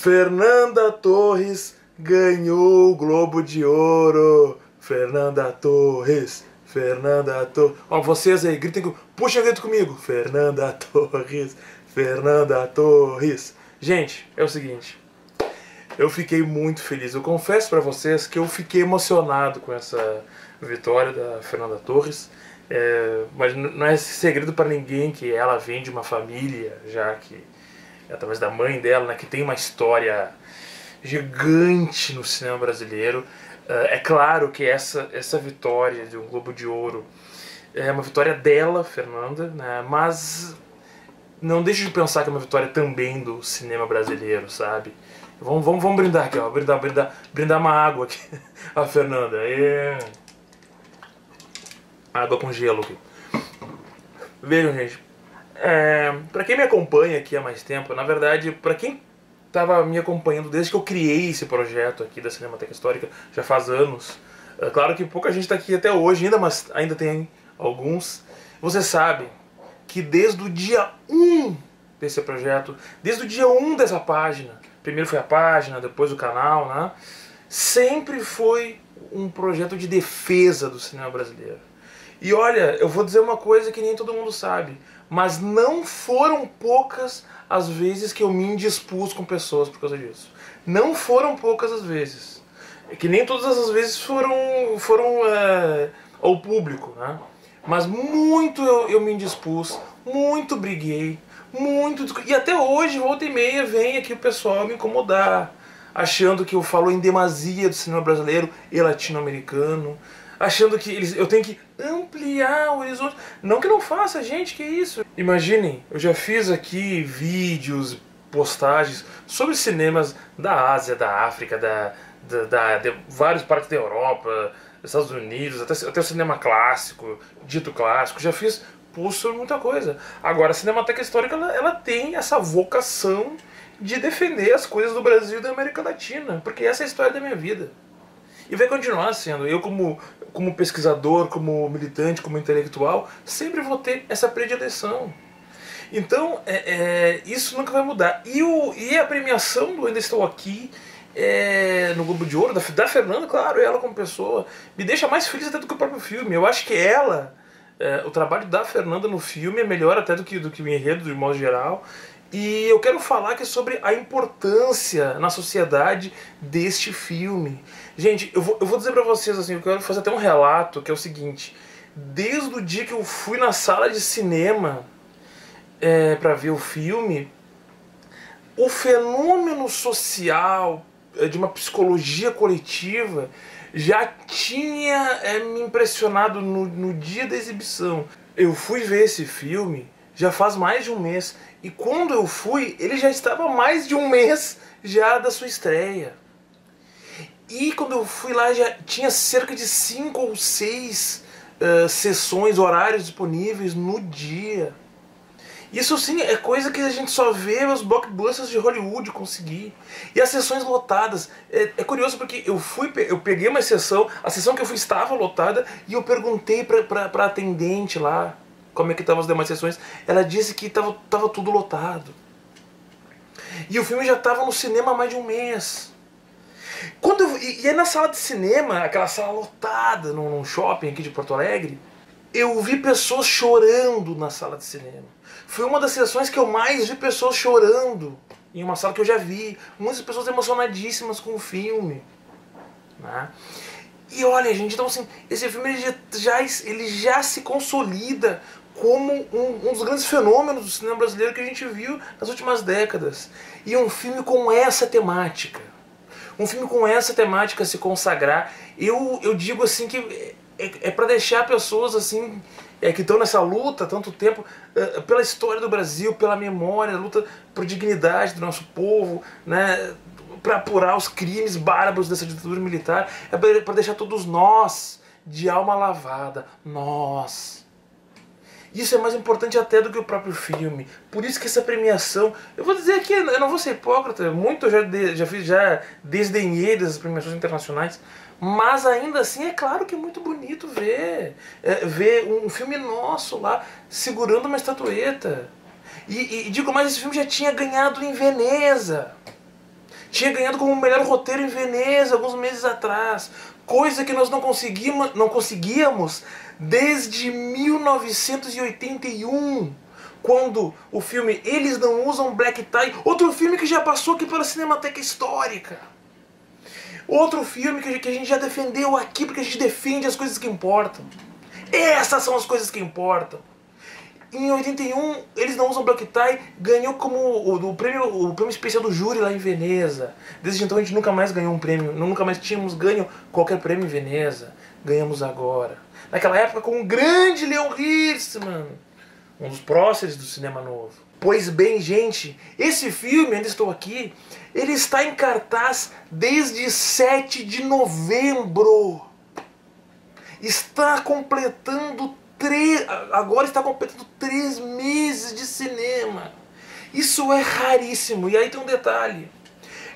Fernanda Torres ganhou o Globo de Ouro. Fernanda Torres. Fernanda Torres. Ó, vocês aí, gritem, puxa o grito comigo. Fernanda Torres. Fernanda Torres. Gente, é o seguinte. Eu fiquei muito feliz. Eu confesso pra vocês que eu fiquei emocionado com essa vitória da Fernanda Torres. Mas não é segredo pra ninguém que ela vem de uma família, já que através da mãe dela, né, que tem uma história gigante no cinema brasileiro. É claro que essa vitória de um Globo de Ouro é uma vitória dela, Fernanda, né, mas não deixe de pensar que é uma vitória também do cinema brasileiro, sabe? Vamos brindar aqui, ó. Brindar uma água aqui. A Fernanda. Água com gelo aqui. Vejam, gente. Pra quem me acompanha aqui há mais tempo, na verdade, pra quem tava me acompanhando desde que eu criei esse projeto aqui da Cinemateca Histórica, já faz anos. Claro que pouca gente tá aqui até hoje ainda, mas ainda tem alguns. Vocês sabem que desde o dia 1 desse projeto, desde o dia 1 dessa página, primeiro foi a página, depois o canal, né? Sempre foi um projeto de defesa do cinema brasileiro. E olha, eu vou dizer uma coisa que nem todo mundo sabe, mas não foram poucas as vezes que eu me indispus com pessoas por causa disso. Não foram poucas as vezes. Que nem todas as vezes foram ao público, né? Mas muito eu me indispus, muito briguei, e até hoje, volta e meia, vem aqui o pessoal me incomodar, achando que eu falo em demasia do cinema brasileiro e latino-americano, achando que eu tenho que ampliar o horizonte. Não que não faça, gente, que isso? Imaginem, eu já fiz aqui vídeos, postagens sobre cinemas da Ásia, da África, de vários partes da Europa, dos Estados Unidos, até o cinema clássico, dito clássico. Já fiz posts sobre muita coisa. Agora, a Cinemateca Histórica ela tem essa vocação de defender as coisas do Brasil e da América Latina, porque essa é a história da minha vida. E vai continuar sendo. Eu, como pesquisador, como militante, como intelectual, sempre vou ter essa predileção. Então, isso nunca vai mudar. E a premiação do Ainda Estou Aqui, no Globo de Ouro, da Fernanda, claro, ela como pessoa, me deixa mais feliz até do que o próprio filme. Eu acho que o trabalho da Fernanda no filme é melhor até do que o enredo, de modo geral. E eu quero falar aqui sobre a importância na sociedade deste filme. Gente, eu vou dizer pra vocês assim, eu quero fazer até um relato, que é o seguinte. Desde o dia que eu fui na sala de cinema pra ver o filme, o fenômeno social de uma psicologia coletiva já tinha me impressionado no dia da exibição. Eu fui ver esse filme já faz mais de um mês. E quando eu fui, ele já estava mais de um mês já da sua estreia. E quando eu fui lá, já tinha cerca de 5 ou 6 sessões, horários disponíveis no dia. Isso sim é coisa que a gente só vê os blockbusters de Hollywood conseguir. E as sessões lotadas. É curioso porque eu peguei uma sessão, a sessão que eu fui estava lotada, e eu perguntei pra atendente lá como é que estavam as demais sessões. Ela disse que tava tudo lotado. E o filme já estava no cinema há mais de um mês. E aí na sala de cinema, aquela sala lotada num shopping aqui de Porto Alegre, eu vi pessoas chorando na sala de cinema. Foi uma das sessões que eu mais vi pessoas chorando em uma sala que eu já vi. Muitas pessoas emocionadíssimas com o filme, né? E olha, gente, então assim, esse filme ele já se consolida como um dos grandes fenômenos do cinema brasileiro que a gente viu nas últimas décadas. E um filme com essa temática. Um filme com essa temática se consagrar, eu digo assim que é para deixar pessoas assim que estão nessa luta há tanto tempo pela história do Brasil, pela memória, luta por dignidade do nosso povo, né, para apurar os crimes bárbaros dessa ditadura militar, para deixar todos nós de alma lavada, nós. Isso é mais importante até do que o próprio filme. Por isso que essa premiação... Eu vou dizer aqui, eu não vou ser hipócrita, muito já desdenhei dessas premiações internacionais, mas ainda assim é claro que é muito bonito ver um filme nosso lá segurando uma estatueta. E digo mais, esse filme já tinha ganhado em Veneza. Tinha ganhado como o melhor roteiro em Veneza alguns meses atrás. Coisa que nós não conseguíamos desde 1981. Quando o filme Eles Não Usam Black Tie, outro filme que já passou aqui pela Cinemateca Histórica. Outro filme que a gente já defendeu aqui, porque a gente defende as coisas que importam. Essas são as coisas que importam. Em 81, Eles Não Usam Black Tie ganhou como o prêmio especial do júri lá em Veneza. Desde então a gente nunca mais ganhou um prêmio, nunca mais tínhamos ganho qualquer prêmio em Veneza. Ganhamos agora. Naquela época com o grande Leon Hirschman, um dos próceres do cinema novo. Pois bem, gente, esse filme, Ainda Estou Aqui, ele está em cartaz desde 7 de novembro. Agora está completando 3 meses de cinema. Isso é raríssimo. E aí tem um detalhe.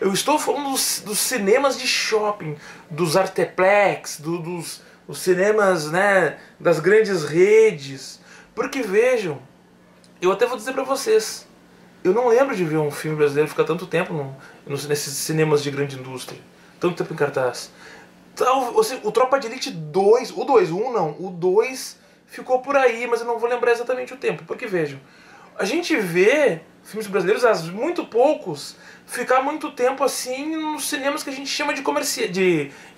Eu estou falando dos cinemas de shopping, dos Arteplex, dos cinemas, né, das grandes redes. Porque vejam, eu até vou dizer pra vocês, eu não lembro de ver um filme brasileiro ficar tanto tempo nesses cinemas de grande indústria, tanto tempo em cartaz. O Tropa de Elite 2, o 2, o 1 não, o 2 ficou por aí, mas eu não vou lembrar exatamente o tempo. Porque vejam, a gente vê filmes brasileiros, muito poucos, ficar muito tempo assim nos cinemas que a gente chama de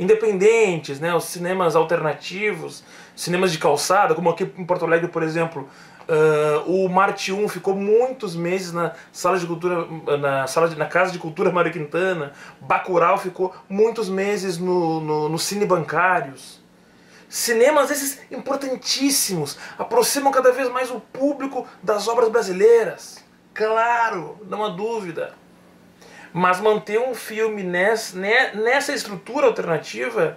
independentes, né? Os cinemas alternativos, cinemas de calçada, como aqui em Porto Alegre, por exemplo. O Marte 1 ficou muitos meses na sala de cultura, na Casa de Cultura Mário Quintana. Bacurau ficou muitos meses no Cine Bancários. Cinemas esses importantíssimos, aproximam cada vez mais o público das obras brasileiras. Claro, não há dúvida. Mas manter um filme nessa estrutura alternativa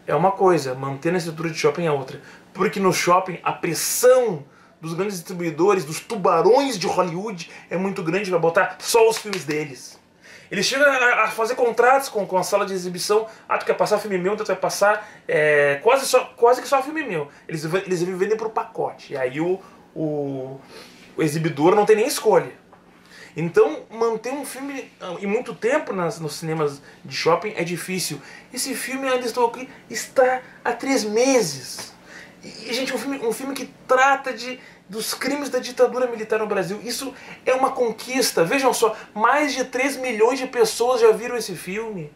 é uma coisa, manter na estrutura de shopping é outra. Porque no shopping a pressão dos grandes distribuidores, dos tubarões de Hollywood é muito grande para botar só os filmes deles. Eles chegam a fazer contratos com a sala de exibição. Ah, tu quer passar filme meu, então tu vai passar quase que só filme meu. Eles vendem por pacote. E aí o exibidor não tem nem escolha. Então, manter um filme em muito tempo nos cinemas de shopping é difícil. Esse filme, Ainda Estou Aqui, está há 3 meses. E, gente, um filme que trata dos crimes da ditadura militar no Brasil. Isso é uma conquista. Vejam só, mais de 3 milhões de pessoas já viram esse filme.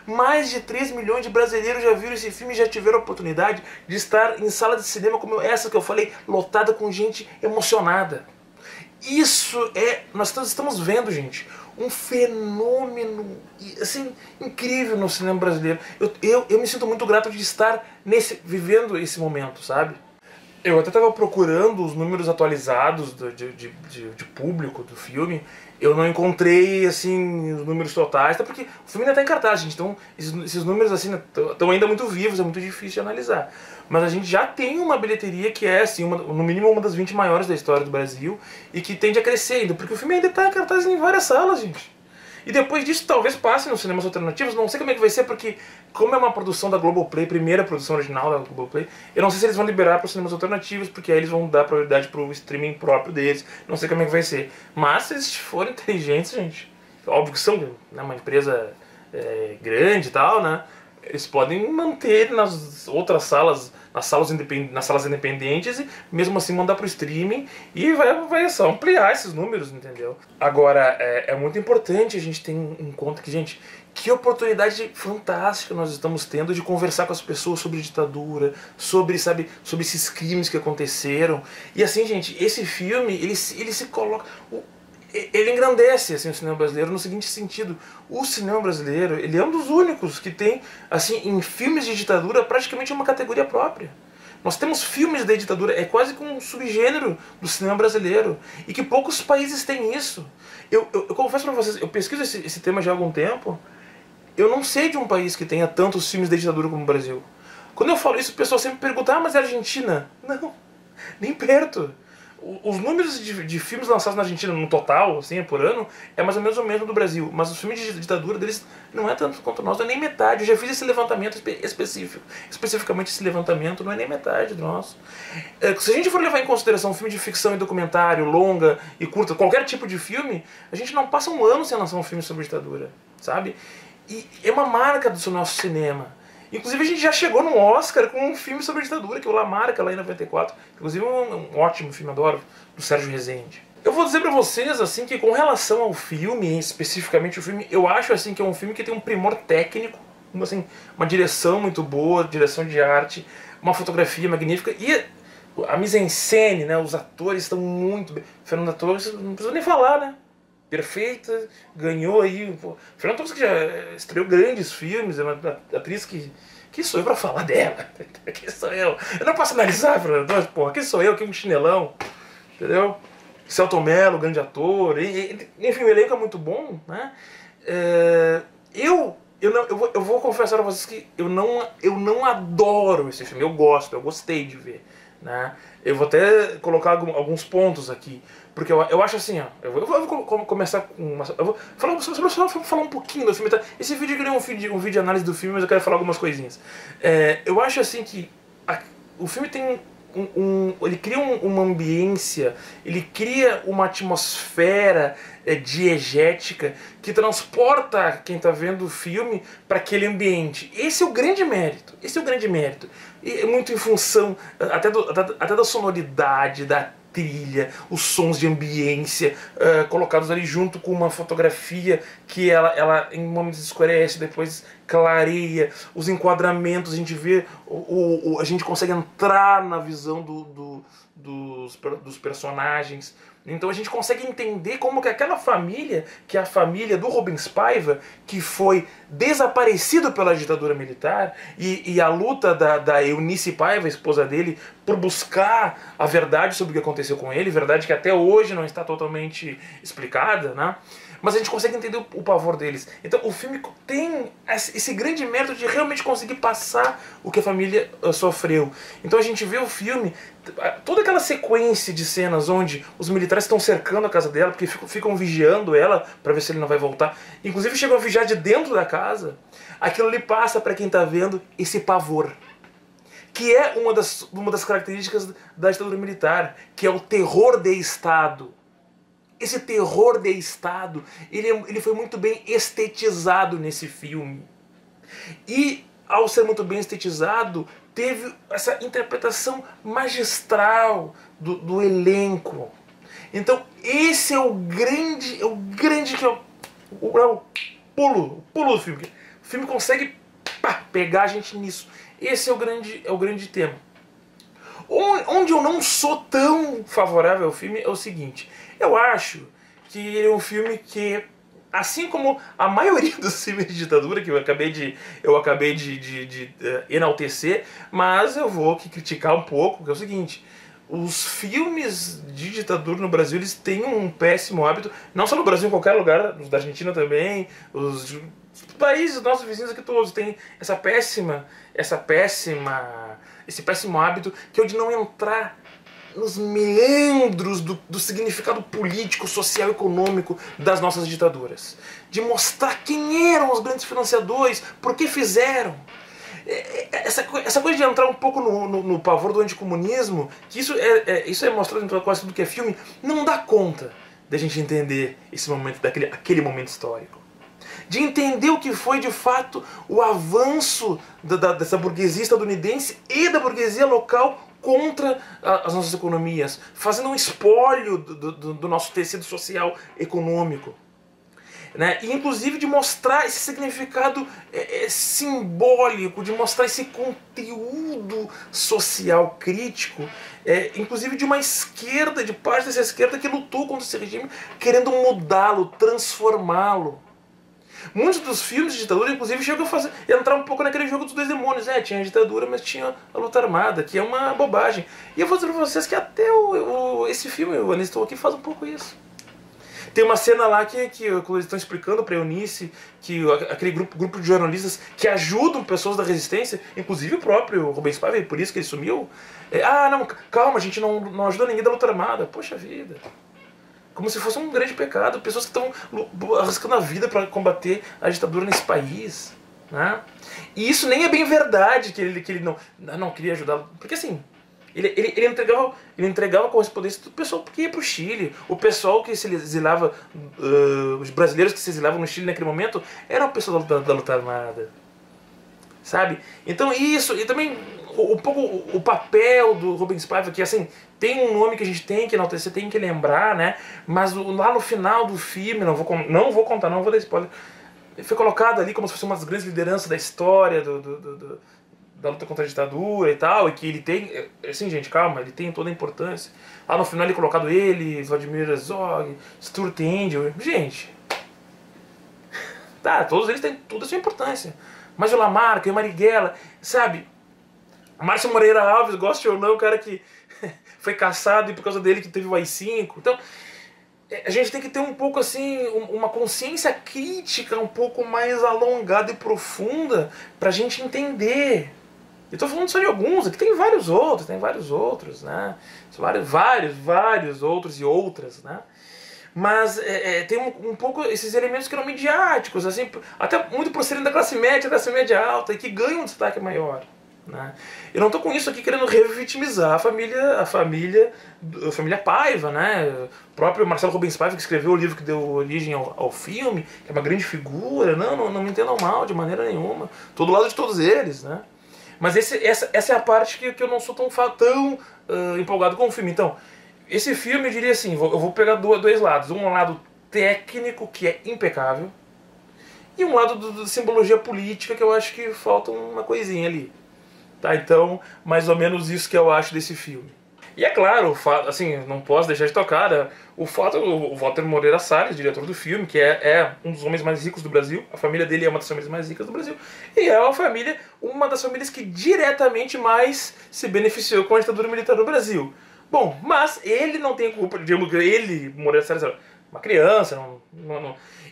Mais de 3 milhões de brasileiros já viram esse filme e já tiveram a oportunidade de estar em sala de cinema como essa que eu falei, lotada com gente emocionada. Nós estamos vendo, gente, um fenômeno assim, incrível no cinema brasileiro. Eu me sinto muito grato de estar vivendo esse momento, sabe? Eu até estava procurando os números atualizados de público do filme. Eu não encontrei assim os números totais, até porque o filme ainda está em cartaz, gente. Então esses números assim estão ainda muito vivos, é muito difícil de analisar. Mas a gente já tem uma bilheteria que é assim, no mínimo uma das 20 maiores da história do Brasil e que tende a crescer ainda, porque o filme ainda está em cartaz em várias salas, gente. E depois disso talvez passe nos cinemas alternativos, não sei como é que vai ser, porque como é uma produção da Globoplay, primeira produção original da Globoplay, eu não sei se eles vão liberar para os cinemas alternativos, porque aí eles vão dar prioridade para o streaming próprio deles, não sei como é que vai ser. Mas se eles forem inteligentes, gente, óbvio que são, né, uma empresa grande e tal, né, eles podem manter nas outras salas, nas salas independentes e mesmo assim mandar pro streaming e vai só ampliar esses números, entendeu? Agora, é muito importante a gente ter em conta que, gente, que oportunidade fantástica nós estamos tendo de conversar com as pessoas sobre ditadura, sobre esses crimes que aconteceram. E assim, gente, esse filme, ele se coloca... Ele engrandece assim, o cinema brasileiro no seguinte sentido: o cinema brasileiro, ele é um dos únicos que tem, assim, em filmes de ditadura, praticamente uma categoria própria. Nós temos filmes de ditadura, é quase que um subgênero do cinema brasileiro, e que poucos países têm isso. Eu confesso pra vocês, eu pesquiso esse tema já há algum tempo, eu não sei de um país que tenha tantos filmes de ditadura como o Brasil. Quando eu falo isso, o pessoal sempre pergunta, mas é a Argentina? Não, nem perto. Os números de filmes lançados na Argentina no total, assim, por ano, é mais ou menos o mesmo do Brasil. Mas os filmes de ditadura deles não é tanto quanto nós, não é nem metade. Eu já fiz esse levantamento específico. Especificamente esse levantamento não é nem metade do nosso. Se a gente for levar em consideração um filme de ficção e documentário, longa e curta, qualquer tipo de filme, a gente não passa um ano sem lançar um filme sobre ditadura, sabe? E é uma marca do nosso cinema. Inclusive a gente já chegou no Oscar com um filme sobre a ditadura, que é o La Marca, lá em 94. Inclusive um ótimo filme, adoro, do Sérgio Rezende. Eu vou dizer pra vocês, assim, que com relação ao filme, especificamente o filme, eu acho, assim, que é um filme que tem um primor técnico, assim, uma direção muito boa, direção de arte, uma fotografia magnífica, e a mise-en-scène, né, os atores estão muito bem. Fernanda Torres, não precisa nem falar, né? Perfeita, ganhou aí. Pô. Fernanda Torres que já estreou grandes filmes, é uma atriz que sou eu pra falar dela? Quem sou eu? Eu não posso analisar a Fernanda Torres, porra, quem sou eu? Que um chinelão, entendeu? Selton Mello, grande ator, enfim, o elenco é muito bom, né? Eu vou confessar a vocês que eu não adoro esse filme, eu gostei de ver, né? Eu vou até colocar alguns pontos aqui, porque eu acho assim, ó, eu vou começar com eu vou falar um pouquinho do filme, tá? Esse vídeo aqui não é um vídeo de análise do filme, mas eu quero falar algumas coisinhas. Eu acho assim que o filme tem ele cria uma ambiência, ele cria uma atmosfera diegética que transporta quem está vendo o filme para aquele ambiente. Esse é o grande mérito. E é muito em função até da sonoridade, da trilha, os sons de ambiência colocados ali junto com uma fotografia que ela em momentos escurece, depois clareia, os enquadramentos, a gente vê, a gente consegue entrar na visão dos personagens. Então a gente consegue entender como que aquela família, que é a família do Rubens Paiva, que foi desaparecido pela ditadura militar, e a luta da Eunice Paiva, a esposa dele, por buscar a verdade sobre o que aconteceu com ele, verdade que até hoje não está totalmente explicada, né? Mas a gente consegue entender o pavor deles. Então o filme tem esse grande mérito de realmente conseguir passar o que a família sofreu. Então a gente vê o filme, toda aquela sequência de cenas onde os militares estão cercando a casa dela, porque ficam vigiando ela para ver se ele não vai voltar. Inclusive chegam a vigiar de dentro da casa. Aquilo ali passa para quem está vendo esse pavor, que é uma das características da ditadura militar, que é o terror de Estado. Esse terror de Estado, ele foi muito bem estetizado nesse filme. E, ao ser muito bem estetizado, teve essa interpretação magistral do elenco. Então, esse é o grande que é o pulo do filme. O filme consegue pegar a gente nisso. Esse é o grande tema. Onde eu não sou tão favorável ao filme é o seguinte: eu acho que ele é um filme que, assim como a maioria dos filmes de ditadura, que eu acabei de enaltecer, mas eu vou criticar um pouco, que é o seguinte: os filmes de ditadura no Brasil, eles têm um péssimo hábito, não só no Brasil, em qualquer lugar, os da Argentina também, os países, nossos vizinhos aqui todos, têm esse péssimo hábito, que é o de não entrar nos meandros do significado político, social, econômico das nossas ditaduras. De mostrar quem eram os grandes financiadores, por que fizeram. Essa coisa de entrar um pouco no pavor do anticomunismo, que isso é mostrado em quase tudo que é filme, não dá conta da gente entender esse momento, aquele momento histórico. De entender o que foi de fato o avanço dessa burguesia estadunidense e da burguesia local contra as nossas economias, fazendo um espólio do nosso tecido social econômico. Né? E inclusive de mostrar esse significado simbólico, de mostrar esse conteúdo social crítico, inclusive de uma esquerda, de parte dessa esquerda que lutou contra esse regime, querendo mudá-lo, transformá-lo. Muitos dos filmes de ditadura, inclusive, chegam a entrar um pouco naquele jogo dos dois demônios. Tinha a ditadura, mas tinha a luta armada, que é uma bobagem. E eu vou dizer pra vocês que até esse filme, o Ainda Estou Aqui, faz um pouco isso. Tem uma cena lá que eles estão explicando pra Eunice que aquele grupo de jornalistas que ajudam pessoas da resistência, inclusive o próprio Rubens Paiva, por isso que ele sumiu. Não, calma, a gente não ajuda ninguém da luta armada. Poxa vida. Como se fosse um grande pecado. Pessoas que estão arriscando a vida para combater a ditadura nesse país. Né? E isso nem é bem verdade que ele não queria ajudar. Porque assim, ele entregava a correspondência do pessoal que ia pro Chile. O pessoal que se exilava, os brasileiros que se exilavam no Chile naquele momento, eram o pessoal da luta armada. Sabe? Então isso, e também um pouco o papel do Rubens Paiva, que assim, tem um nome que a gente tem que enaltecer, tem que lembrar, né? Mas lá no final do filme, não vou contar, não vou dar spoiler, ele foi colocado ali como se fosse uma das grandes lideranças da história da luta contra a ditadura e tal, e que ele tem, assim gente, calma, ele tem toda a importância. Lá no final ele colocado ele, Vladimir Herzog, Stuart Angel, gente, tá, todos eles têm toda a sua importância. Mas o Lamarca e o Marighella, sabe, Márcio Moreira Alves, goste ou não, o cara que foi caçado e por causa dele que teve o AI-5, então a gente tem que ter um pouco assim, uma consciência crítica um pouco mais alongada e profunda pra gente entender. Eu tô falando só de alguns, aqui tem vários outros, né? Vários outros e outras, né? Mas tem um pouco esses elementos que eram midiáticos, assim, até muito por serem da classe média alta, e que ganham um destaque maior. Né? Eu não estou com isso aqui querendo revitimizar a família Paiva, né? O próprio Marcelo Rubens Paiva, que escreveu o livro que deu origem ao filme, que é uma grande figura, não me entendam mal de maneira nenhuma, estou do lado de todos eles, né? Mas essa é a parte que eu não sou tão empolgado com o filme. Então, esse filme eu diria assim, eu vou pegar dois lados, um lado técnico, que é impecável, e um lado da simbologia política, que eu acho que falta uma coisinha ali. Tá, então, mais ou menos isso que eu acho desse filme. E é claro, assim, não posso deixar de tocar, né? O Walter Moreira Salles, diretor do filme, que é um dos homens mais ricos do Brasil, a família dele é uma das famílias mais ricas do Brasil, e é uma das famílias que diretamente mais se beneficiou com a ditadura militar no Brasil. Bom, mas ele não tem culpa, digamos, ele, Moreira Salles, uma criança,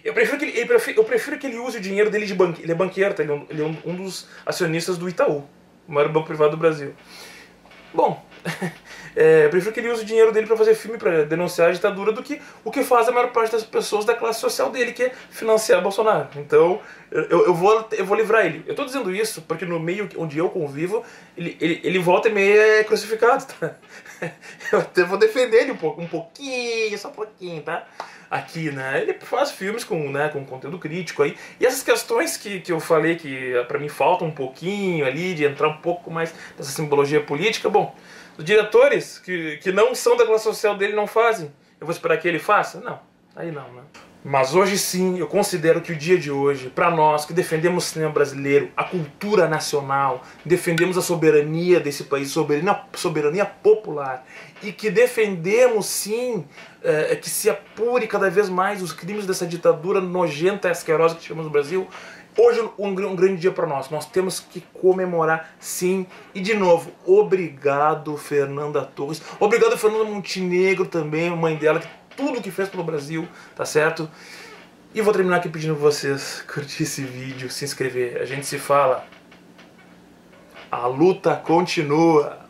eu prefiro que ele use o dinheiro dele de banqueiro, ele é banqueiro, tá? Ele é um dos acionistas do Itaú, o maior banco privado do Brasil. Bom, eu prefiro que ele use o dinheiro dele para fazer filme, para denunciar a ditadura, do que o que faz a maior parte das pessoas da classe social dele, que é financiar Bolsonaro. Então, eu vou livrar ele. Eu tô dizendo isso porque no meio onde eu convivo, ele volta e meia é crucificado, tá? Eu até vou defender ele um pouquinho, só um pouquinho, tá? Aqui, né? Ele faz filmes com conteúdo crítico aí. E essas questões que eu falei que pra mim faltam um pouquinho ali, de entrar um pouco mais nessa simbologia política, bom, os diretores que não são da classe social dele não fazem. Eu vou esperar que ele faça? Não, aí não, né? Mas hoje sim, eu considero que o dia de hoje, para nós que defendemos o cinema brasileiro, a cultura nacional, defendemos a soberania desse país, soberania popular, e que defendemos sim que se apure cada vez mais os crimes dessa ditadura nojenta e asquerosa que tivemos no Brasil, hoje é um grande dia para nós. Nós temos que comemorar sim. E de novo, obrigado Fernanda Torres, obrigado Fernanda Montenegro também, mãe dela, tudo que fez pelo Brasil, tá certo? E vou terminar aqui pedindo pra vocês curtir esse vídeo, se inscrever. A gente se fala. A luta continua.